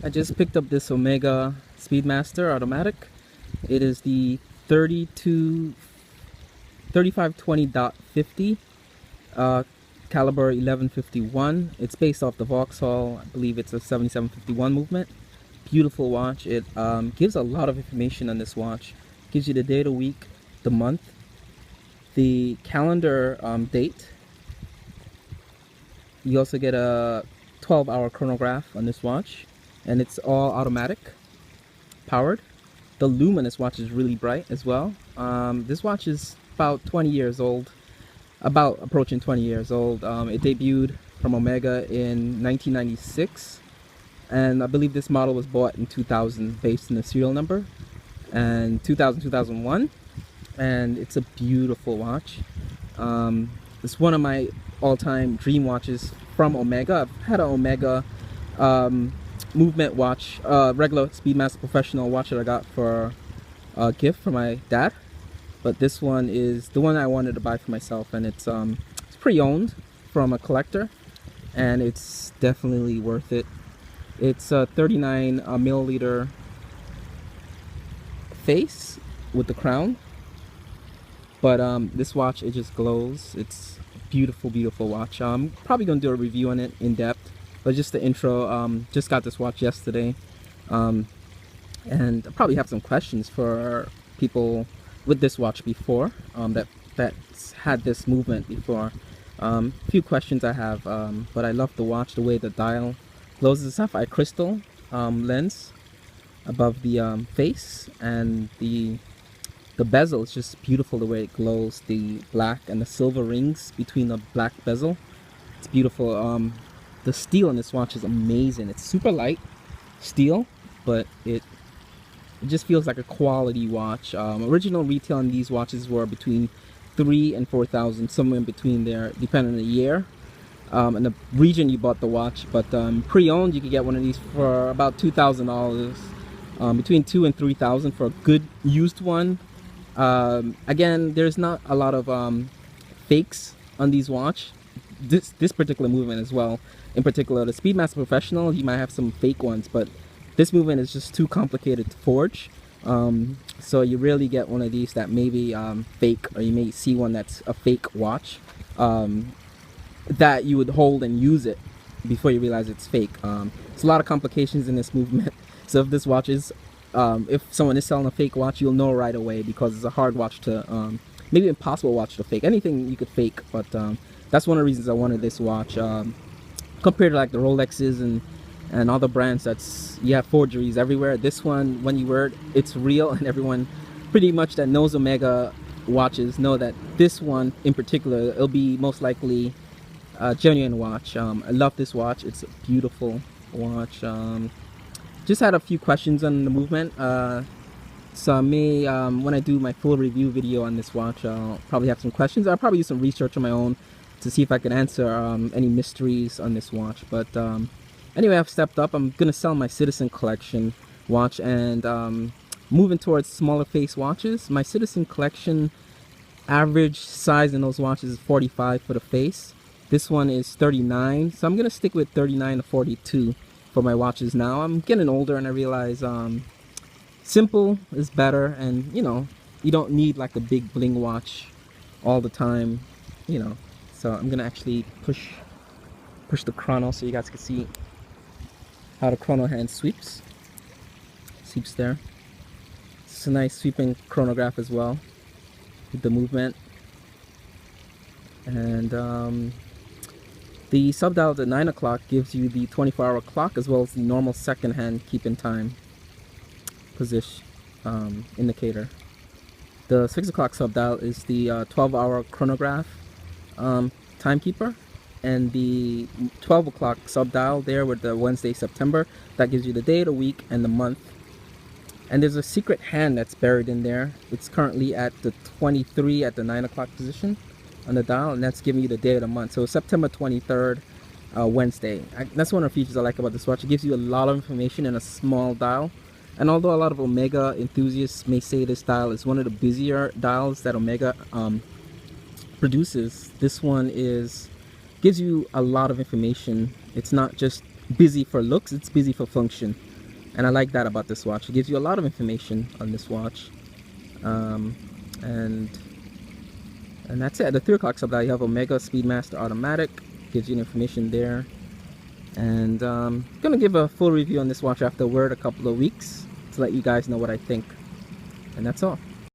I just picked up this Omega Speedmaster automatic. It is the 3520.50 caliber 1151. It's based off the Vauxhall. I believe it's a 7751 movement. Beautiful watch. It gives a lot of information on this watch. Gives you the day of the week, the month, the calendar date. You also get a 12-hour chronograph on this watch, and it's all automatic powered. The lumen on this watch is really bright as well. This watch is about 20 years old, about approaching 20 years old. It debuted from Omega in 1996, and I believe this model was bought in 2000 based on the serial number, and 2001, and it's a beautiful watch. It's one of my all-time dream watches from Omega. I've had an Omega movement watch, regular Speedmaster professional watch that I got for a gift from my dad, but this one is the one I wanted to buy for myself, and it's pre-owned from a collector, and it's definitely worth it. It's a 39 milliliter face with the crown, but this watch, it just glows. It's a beautiful watch. I'm probably gonna do a review on it in depth, but just the intro. Just got this watch yesterday, and I probably have some questions for people with this watch before, that's had this movement before. A few questions I have, but I love the watch, the way the dial glows. The sapphire crystal lens above the face, and the bezel is just beautiful, the way it glows. The black and the silver rings between the black bezel, it's beautiful. The steel on this watch is amazing. It's super light steel, but it just feels like a quality watch. Original retail on these watches were between $3,000 and $4,000, somewhere in between there, depending on the year and the region you bought the watch. But pre-owned, you could get one of these for about $2,000, between $2,000 and $3,000 for a good used one. Again, there's not a lot of fakes on these watch. This particular movement as well. In particular, the Speedmaster Professional, you might have some fake ones, but this movement is just too complicated to forge. So you really get one of these that may be fake, or you may see one that's a fake watch that you would hold and use it before you realize it's fake. There's a lot of complications in this movement. So if this watch is, if someone is selling a fake watch, you'll know right away, because it's a hard watch to, maybe impossible watch to fake. Anything you could fake, but that's one of the reasons I wanted this watch. Compared to like the Rolexes and other brands, that's, you have forgeries everywhere. This one, when you wear it, it's real, and everyone pretty much that knows Omega watches know that this one in particular, it'll be most likely a genuine watch. I love this watch. It's a beautiful watch. Just had a few questions on the movement, so I may, when I do my full review video on this watch, I'll probably have some questions. I'll probably do some research on my own to see if I can answer any mysteries on this watch. But anyway, I've stepped up. I'm gonna sell my Citizen collection watch, and moving towards smaller face watches. My Citizen collection average size in those watches is 45 for the face. This one is 39, so I'm gonna stick with 39 to 42 for my watches now. I'm getting older, and I realize simple is better, and you know, you don't need like a big bling watch all the time, you know. So I'm gonna actually push the chrono so you guys can see how the chrono hand sweeps there. It's a nice sweeping chronograph as well with the movement, and the subdial at 9 o'clock gives you the 24-hour clock, as well as the normal second hand keeping time position indicator. The 6 o'clock subdial is the 12-hour chronograph timekeeper, and the 12 o'clock subdial there with the Wednesday, September, that gives you the day, the week, and the month. And there's a secret hand that's buried in there. It's currently at the 23 at the 9 o'clock position on the dial, and that's giving you the day of the month. So September 23rd, Wednesday. That's one of the features I like about this watch. It gives you a lot of information in a small dial. And although a lot of Omega enthusiasts may say this dial is one of the busier dials that Omega produces, this one gives you a lot of information. It's not just busy for looks, it's busy for function. And I like that about this watch. It gives you a lot of information on this watch. And that's it. At the 3 o'clock sub, you have Omega Speedmaster Automatic. Gives you information there. And I'm gonna give a full review on this watch afterward, a couple of weeks, to let you guys know what I think. And that's all.